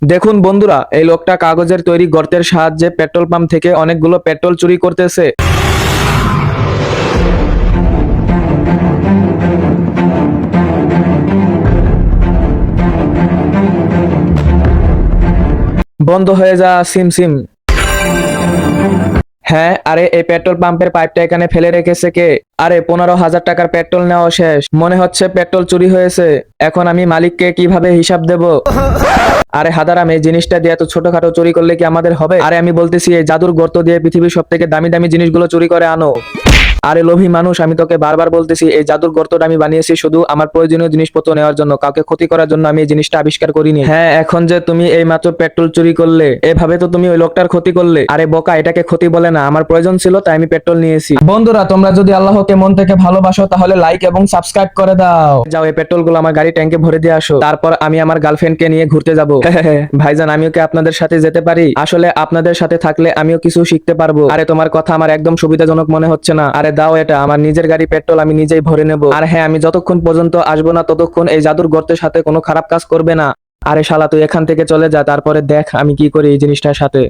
দেখুন বন্ধুরা, এই লোকটা কাগজের তৈরি গর্তের সাহায্যে পেট্রোল পাম্প থেকে অনেকগুলো পেট্রোল চুরি করতেছে। বন্ধ হয়ে যা সিম সিম। হ্যাঁ, আরে এই পেট্রোল পাম্পের পাইপটা এখানে ফেলে রেখেছে কে? আরে 15,000 টাকার পেট্রোল নেওয়া শেষ, মনে হচ্ছে পেট্রোল চুরি হয়েছে। এখন আমি মালিককে কিভাবে হিসাব দেব? আরে হাদারাম, এই জিনিসটা দিয়ে এত ছোটখাটো চুরি করলে কি আমাদের হবে? আরে আমি বলতেছি, এই জাদুর গর্ত দিয়ে পৃথিবীর সব থেকে দামি দামি জিনিসগুলো চুরি করে আনো। আরে লোভী মানুষ, আমি তোকে বারবার বলতেছি, এই জাদুর গর্তটা আমি বানিয়েছি শুধু আমার প্রয়োজনীয় জিনিসপত্র নেওয়ার জন্য, কাউকে ক্ষতি করার জন্য আমি এই জিনিসটা আবিষ্কার করিনি। হ্যাঁ, এখন যে তুমি এই মাত্র পেট্রোল চুরি করলে, এভাবে তো তুমি ওই লোকটার ক্ষতি করলে। আরে বোকা, এটাকে ক্ষতি বলে না, আমার প্রয়োজন ছিল তাই আমি পেট্রোল নিয়েছি। বন্ধুরা, তোমরা যদি আল্লাহকে মন থেকে ভালোবাসো তাহলে লাইক এবং সাবস্ক্রাইব করে দাও। যাও, এই পেট্রোল গুলো আমার গাড়ি ট্যাঙ্কে ভরে দিয়ে আসো, তারপর আমি আমার গার্লফ্রেন্ডকে নিয়ে ঘুরতে যাবো। ভাইজান, আমিও কি আপনাদের সাথে যেতে পারি? আসলে আপনাদের সাথে থাকলে আমিও কিছু শিখতে পারবো। আরে তোমার কথা আমার একদম সুবিধাজনক মনে হচ্ছে না। আরে দাও, এটা আমার নিজের গাড়ি, পেট্রোল আমি নিজেই ভরে নেব। আর হ্যাঁ, আমি যতক্ষণ পর্যন্ত আসবো না ততক্ষণ এই জাদুর গর্তের সাথে কোনো খারাপ কাজ করবে না। আরে শালা, তুই এখান থেকে চলে যা, তারপরে দেখ আমি কি করি এই জিনিসটার সাথে।